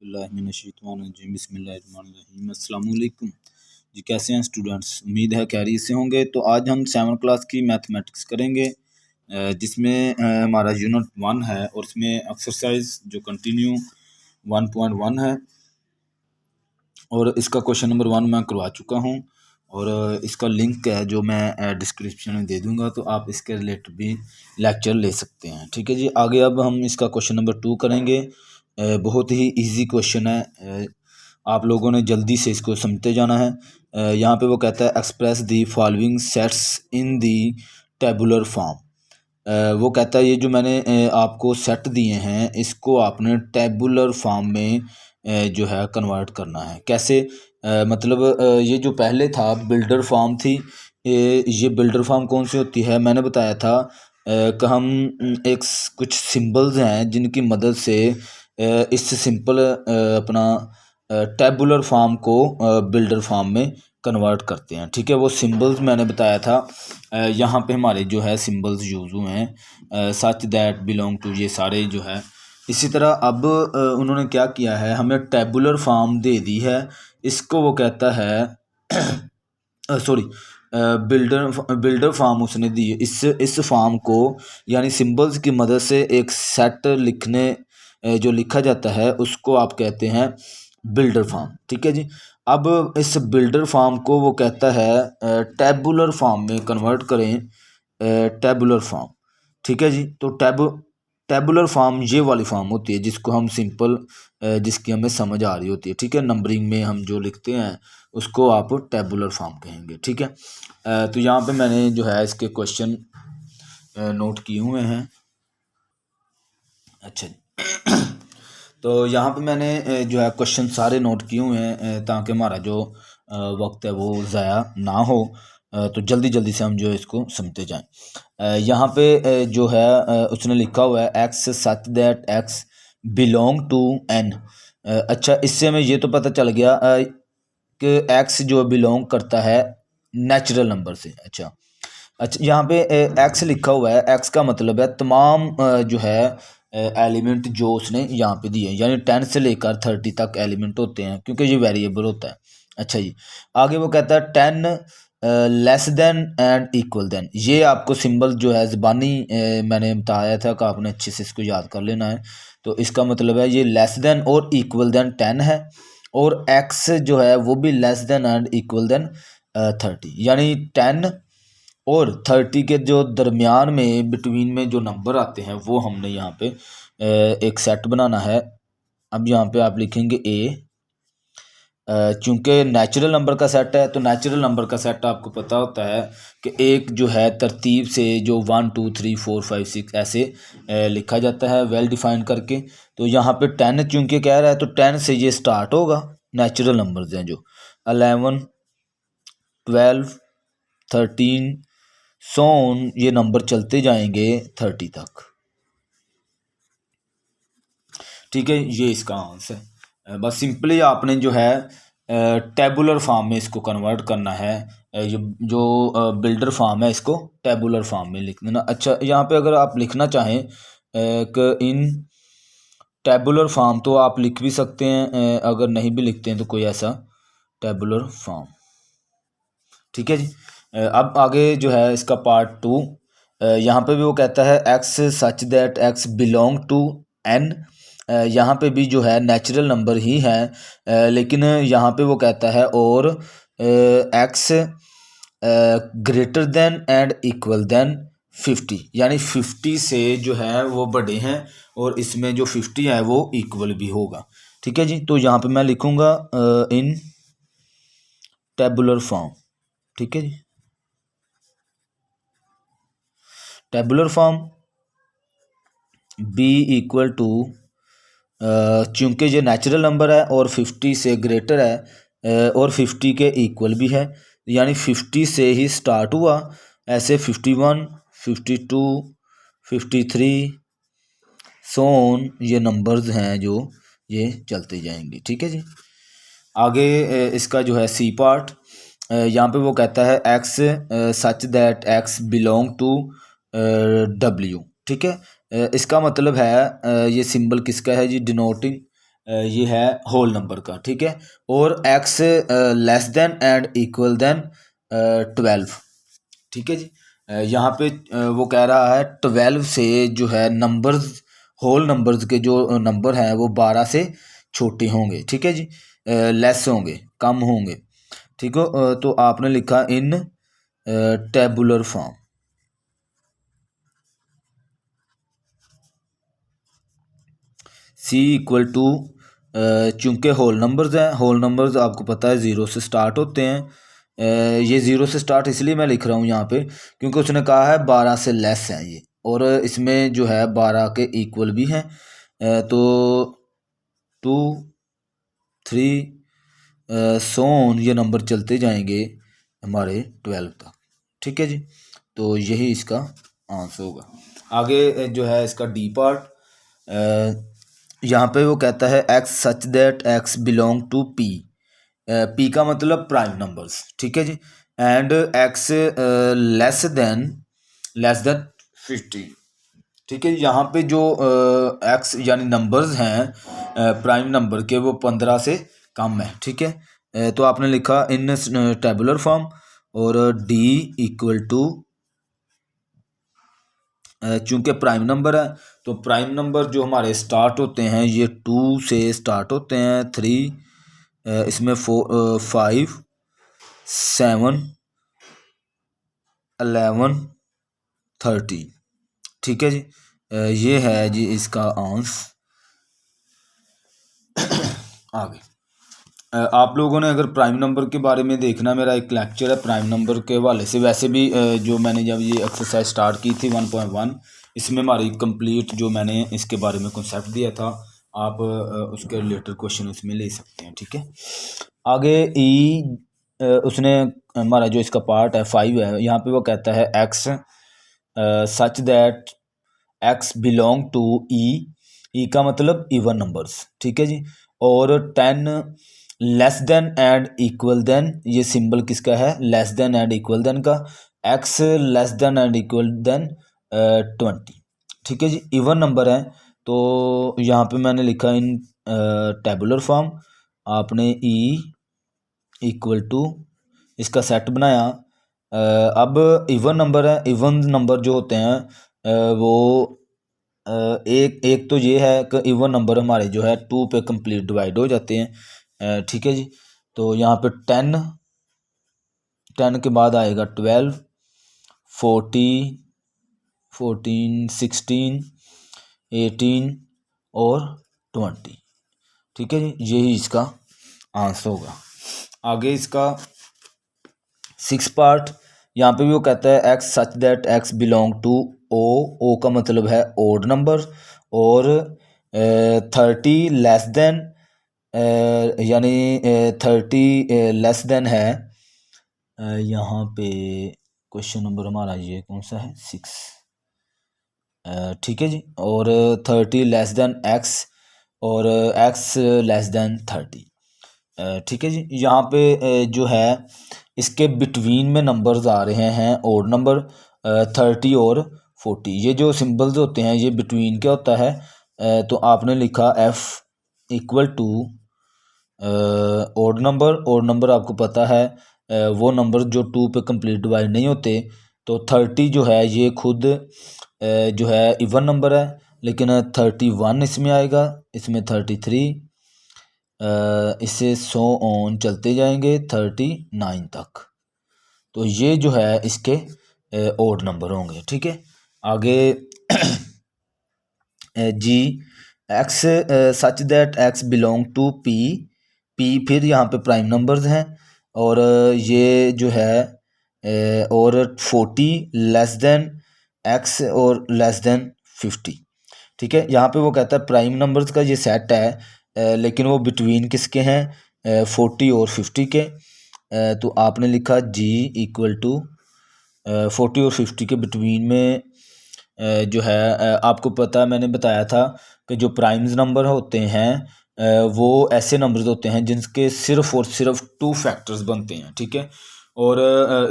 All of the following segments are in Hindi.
बिस्मिल्लाहिर्रहमानिर्रहीम। अस्सलाम वालेकुम जी, कैसे हैं स्टूडेंट्स? उम्मीद है खैरियत से होंगे। तो आज हम 7th क्लास की मैथमेटिक्स करेंगे, जिसमें हमारा यूनिट 1 है और उसमें एक्सरसाइज जो कंटिन्यू 1.1 है और इसका क्वेश्चन नंबर 1 मैं करवा चुका हूं और इसका लिंक है जो मैं डिस्क्रिप्शन में दे दूंगा, तो आप इसके रिलेटेड भी लेक्चर ले सकते हैं। ठीक है जी, आगे अब हम इसका क्वेश्चन नंबर 2 करेंगे। बहुत ही इजी क्वेश्चन है, आप लोगों ने जल्दी से इसको समझते जाना है। यहाँ पे वो कहता है express the following sets in the tabular form. वो कहता है ये जो मैंने आपको सेट दिए हैं इसको आपने टेबुलर फॉर्म में जो है कन्वर्ट करना है। कैसे? मतलब ये जो पहले था बिल्डर फॉर्म थी, ये बिल्डर फॉर्म कौन सी होती है? मैंने बताया था कि हम एक कुछ सिंबल्स हैं जिनकी मदद से इस सिंपल अपना टेबुलर फॉर्म को बिल्डर फॉर्म में कन्वर्ट करते हैं। ठीक है, वो सिंबल्स मैंने बताया था। यहाँ पे हमारे जो है सिंबल्स यूज़ हुए हैं, सच दैट, बिलोंग टू, ये सारे जो है। इसी तरह अब उन्होंने क्या किया है, हमें टेबुलर फॉर्म दे दी है। इसको वो कहता है सॉरी बिल्डर फॉर्म उसने दी है। इस फॉर्म को यानी सिंबल्स की मदद से एक सेट लिखने जो लिखा जाता है उसको आप कहते हैं बिल्डर फॉर्म। ठीक है जी, अब इस बिल्डर फॉर्म को वो कहता है टेबुलर फॉर्म में कन्वर्ट करें, टेबुलर फॉर्म। ठीक है जी, तो टेबुलर फॉर्म ये वाली फॉर्म होती है जिसको हम सिंपल, जिसकी हमें समझ आ रही होती है। ठीक है, नंबरिंग में हम जो लिखते हैं उसको आप टेबुलर फॉर्म कहेंगे। ठीक है, तो यहाँ पे मैंने जो है इसके क्वेश्चन नोट किए हुए हैं। अच्छा तो यहाँ पे मैंने जो है क्वेश्चन सारे नोट किए हुए हैं ताकि हमारा जो वक्त है वो ज़ाया ना हो, तो जल्दी जल्दी से हम जो इसको समझते जाएं। यहाँ पे जो है उसने लिखा हुआ है x such that x belong to N. अच्छा, इससे हमें ये तो पता चल गया कि एक्स जो बिलोंग करता है नेचुरल नंबर से। अच्छा, यहाँ पे एक्स लिखा हुआ है, एक्स का मतलब है तमाम जो है एलिमेंट जो उसने यहाँ पे दिए, यानी 10 से लेकर 30 तक एलिमेंट होते हैं क्योंकि ये वेरिएबल होता है। अच्छा जी, आगे वो कहता है 10 less than and equal than. ये आपको सिंबल जो है ज़बानी मैंने बताया था कि आपने अच्छे से इसको याद कर लेना है। तो इसका मतलब है ये लेस देन और इक्वल देन 10 है, और एक्स जो है वो भी less than and equal than 30, यानी 10 और 30 के जो दरमियान में बिटवीन में जो नंबर आते हैं वो हमने यहाँ पे एक सेट बनाना है। अब यहाँ पे आप लिखेंगे ए, चूँकि नेचुरल नंबर का सेट है तो नेचुरल नंबर का सेट आपको पता होता है कि एक जो है तरतीब से जो 1 2 3 4 5 6 ऐसे लिखा जाता है वेल डिफाइन करके। तो यहाँ पे 10 चूँकि कह रहा है तो 10 से ये स्टार्ट होगा। नेचुरल नंबर्स हैं जो 11 12 13 सोन, ये नंबर चलते जाएंगे 30 तक। ठीक है, ये इसका आंसर है। बस सिंपली आपने जो है टेबुलर फॉर्म में इसको कन्वर्ट करना है। जो बिल्डर फॉर्म है इसको टेबुलर फॉर्म में लिख देना। अच्छा, यहाँ पे अगर आप लिखना चाहें कि इन टेबुलर फॉर्म तो आप लिख भी सकते हैं, अगर नहीं भी लिखते हैं तो कोई ऐसा टेबुलर फॉर्म। ठीक है जी, अब आगे जो है इसका पार्ट 2, यहाँ पे भी वो कहता है x such that x belong to N. यहाँ पे भी जो है नेचुरल नंबर ही है, लेकिन यहाँ पे वो कहता है और x greater than and equal than 50, यानी 50 से जो है वो बड़े हैं और इसमें जो 50 है वो इक्वल भी होगा। ठीक है जी, तो यहाँ पे मैं लिखूँगा इन टेबुलर फॉर्म। ठीक है जी, tabular form B equal to, चूँकि ये नेचुरल नंबर है और 50 से ग्रेटर है और 50 के इक्वल भी है, यानी 50 से ही स्टार्ट हुआ, ऐसे 51 52 53 सोन, ये नंबर्स हैं जो ये चलते जाएंगे। ठीक है जी, आगे इसका जो है सी पार्ट, यहाँ पे वो कहता है x such that x belong to W. ठीक है, इसका मतलब है ये सिंबल किसका है जी? डिनोटिंग ये है होल नंबर का, ठीक है। और x less than and equal than 12, ठीक है जी। यहाँ पे वो कह रहा है 12 से जो है नंबर्स, होल नंबर्स के जो नंबर हैं वो 12 से छोटे होंगे, ठीक है जी, लेस होंगे, कम होंगे, ठीक है। तो आपने लिखा in tabular form. C equal to, चूँकि होल नंबर्स हैं, होल नंबर्स आपको पता है ज़ीरो से स्टार्ट होते हैं। ये ज़ीरो से स्टार्ट इसलिए मैं लिख रहा हूँ यहाँ पे क्योंकि उसने कहा है 12 से लेस हैं ये, और इसमें जो है 12 के इक्वल भी हैं। तो 2, 3 सोन ये नंबर चलते जाएंगे हमारे 12 तक, ठीक है जी। तो यही इसका आंसर होगा। आगे जो है इसका डी पार्ट, यहाँ पे वो कहता है x such that x belong to P. P का मतलब प्राइम नंबर्स, ठीक है जी। एंड एक्स लेस देन 50, ठीक है। यहाँ पे जो एक्स यानी नंबर्स हैं प्राइम नंबर के, वो 15 से कम है, ठीक है। तो आपने लिखा इन टेबुलर फॉर्म, और डी इक्वल टू, चूँकि प्राइम नंबर है तो प्राइम नंबर जो हमारे स्टार्ट होते हैं ये 2 से स्टार्ट होते हैं, 3, इसमें 4, 5, 7, 11, 13, ठीक है जी। ये है जी इसका आंसर। आगे आप लोगों ने अगर प्राइम नंबर के बारे में देखना, मेरा एक लेक्चर है प्राइम नंबर के हवाले से, वैसे भी जो मैंने जब ये एक्सरसाइज स्टार्ट की थी 1.1, इसमें हमारी कंप्लीट जो मैंने इसके बारे में कॉन्सेप्ट दिया था, आप उसके रिलेटेड क्वेश्चन इसमें ले सकते हैं, ठीक है। आगे उसने हमारा जो इसका पार्ट है 5 है, यहाँ पे वो कहता है x such that x belong to E का मतलब इवन नंबर्स, ठीक है जी। और 10 less than and equal than, ये सिंबल किसका है, less than and equal than का, x less than and equal than 20, ठीक है जी, इवन नंबर है। तो यहाँ पे मैंने लिखा इन टेबुलर फॉर्म, आपने ई इक्वल टू इसका सेट बनाया। अब इवन नंबर है, इवन नंबर जो होते हैं वो एक एक तो ये है कि इवन नंबर हमारे जो है 2 पे कंप्लीट डिवाइड हो जाते हैं, ठीक है जी। तो यहाँ पे 10 के बाद आएगा 12, 14, 16, 18 और 20, ठीक है जी, यही इसका आंसर होगा। आगे इसका 6 पार्ट, यहाँ पे भी वो कहता है x such that x belong to O का मतलब है ओड नंबर, और 30 लेस देन, यानी 30 लेस देन है, यहाँ पे क्वेश्चन नंबर हमारा ये कौन सा है, 6, ठीक है जी। और 30 लेस देन एक्स, और एक्स लेस देन 30, ठीक है जी। यहाँ पे जो है इसके बिटवीन में नंबर्स आ रहे हैं ओड नंबर 30 और 40, ये जो सिंबल्स होते हैं ये बिटवीन क्या होता है, तो आपने लिखा F equal to odd number आपको पता है वो नंबर जो 2 पे कंप्लीट डिवाइड नहीं होते। तो 30 जो है ये खुद जो है इवन नंबर है, लेकिन 31 इसमें आएगा, इसमें 33, इससे 100 ऑन चलते जाएंगे 39 तक। तो ये जो है इसके ओड नंबर होंगे, ठीक है। आगे जी x such that x belong to P, फिर यहाँ पे प्राइम नंबर्स हैं, और ये जो है और 40 लेस देन एक्स और लेस देन 50, ठीक है। यहाँ पे वो कहता है प्राइम नंबर्स का ये सेट है, लेकिन वो बिटवीन किसके हैं, 40 और 50 के। तो आपने लिखा जी इक्वल टू 40 और 50 के बिटवीन में जो है आपको पता है, मैंने बताया था कि जो प्राइम्स नंबर होते हैं वो ऐसे नंबर्स होते हैं जिनके सिर्फ और सिर्फ 2 फैक्टर्स बनते हैं, ठीक है। और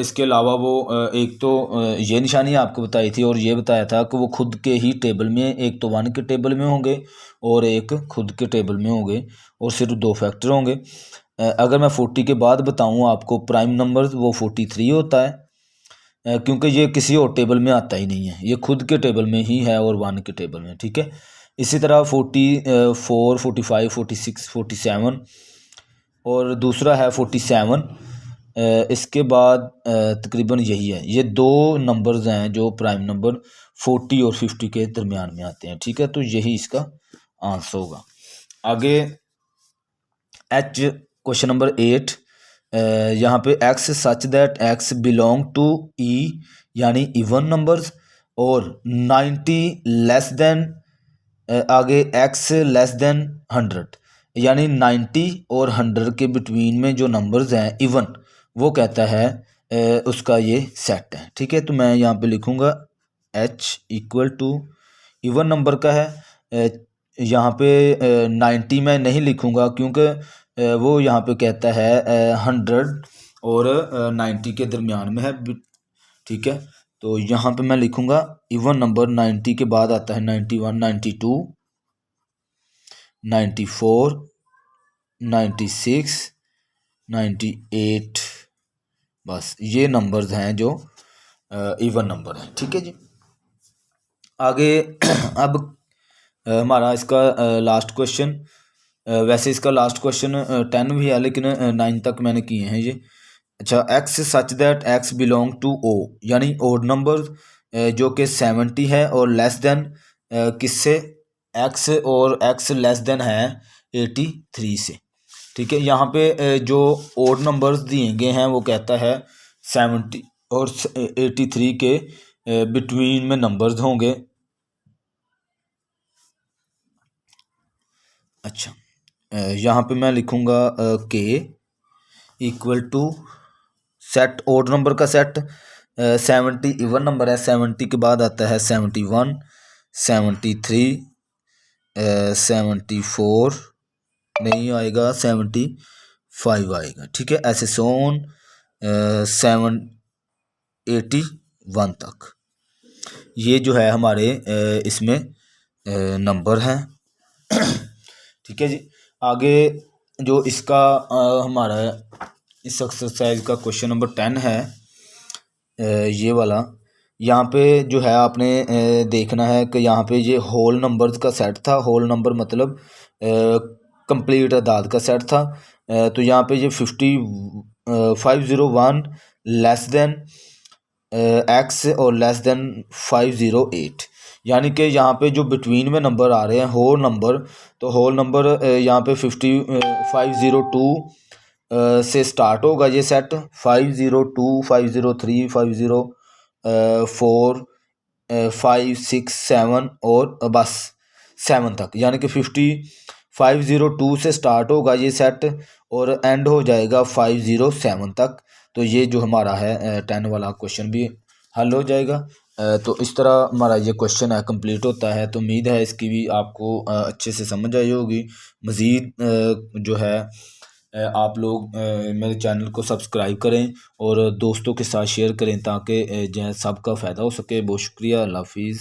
इसके अलावा वो एक तो ये निशानी आपको बताई थी और ये बताया था कि वो खुद के ही टेबल में, एक तो 1 के टेबल में होंगे और एक खुद के टेबल में होंगे और सिर्फ 2 फैक्टर होंगे। अगर मैं 40 के बाद बताऊँ आपको प्राइम नंबर, वो 43 होता है, क्योंकि ये किसी और टेबल में आता ही नहीं है, ये खुद के टेबल में ही है और 1 के टेबल में। ठीक है, इसी तरह 44, 45, 46, 47 और दूसरा है 47। इसके बाद तकरीबन यही है, ये 2 नंबर्स हैं जो प्राइम नंबर 40 और 50 के दरमियान में आते हैं। ठीक है, तो यही इसका आंसर होगा। आगे एच, क्वेश्चन नंबर 8, यहाँ पे x such that x belong to E यानी इवन नंबर्स, और 90 लेस देन, आगे एक्स लेस देन 100 यानी 90 और 100 के बिटवीन में जो नंबर्स हैं इवन, वो कहता है उसका ये सेट है। ठीक है, तो मैं यहाँ पे लिखूँगा H equal to even number का है। यहाँ पे 90 मैं नहीं लिखूँगा क्योंकि वो यहाँ पे कहता है 100 और 90 के दरमियान में है। ठीक है, तो यहाँ पे मैं लिखूँगा इवन नंबर 90 के बाद आता है 91, 92, 94, 96, 98। बस ये नंबर्स हैं जो इवन नंबर हैं। ठीक है जी, आगे अब हमारा इसका लास्ट क्वेश्चन, वैसे इसका लास्ट क्वेश्चन 10 भी है लेकिन 9 तक मैंने किए हैं ये। अच्छा, x such that x belong to O यानी ओड नंबर जो कि 70 है और लेस देन किससे, एक्स, और एक्स लेस देन है 83 से। ठीक है, यहाँ पे जो ओड नंबर्स दिए गए हैं वो कहता है 70 और 83 के बिटवीन में नंबर्स होंगे। अच्छा, यहाँ पे मैं लिखूँगा K equal to set, odd number का सेट, 70 इवन नंबर है, 70 के बाद आता है 71, 73, 74 नहीं आएगा, 75 आएगा। ठीक है, ऐसे सोन 781 तक ये जो है हमारे इसमें नंबर हैं। ठीक है जी, आगे जो इसका हमारा इस एक्सरसाइज का क्वेश्चन नंबर 10 है, ये वाला, यहाँ पे जो है आपने देखना है कि यहाँ पे ये होल नंबर्स का सेट था। होल नंबर मतलब कंप्लीट अदाद का सेट था। तो यहाँ पे ये 501 लेस देन एक्स और लेस देन 508, यानी कि यहाँ पे जो बिटवीन में नंबर आ रहे हैं होल नंबर, तो होल नंबर यहाँ पे 502 से स्टार्ट होगा ये सेट, 502, 503, 504, 5, 6, 7 और बस 7 तक, यानी कि 502 से स्टार्ट होगा ये सेट और एंड हो जाएगा 507 तक। तो ये जो हमारा है 10 वाला क्वेश्चन भी हल हो जाएगा। तो इस तरह हमारा ये क्वेश्चन है कंप्लीट होता है। तो उम्मीद है इसकी भी आपको अच्छे से समझ आई होगी। मज़ीद जो है आप लोग मेरे चैनल को सब्सक्राइब करें और दोस्तों के साथ शेयर करें ताकि जो है सबका फ़ायदा हो सके। बहुत शुक्रिया, अल्लाह हाफिज़।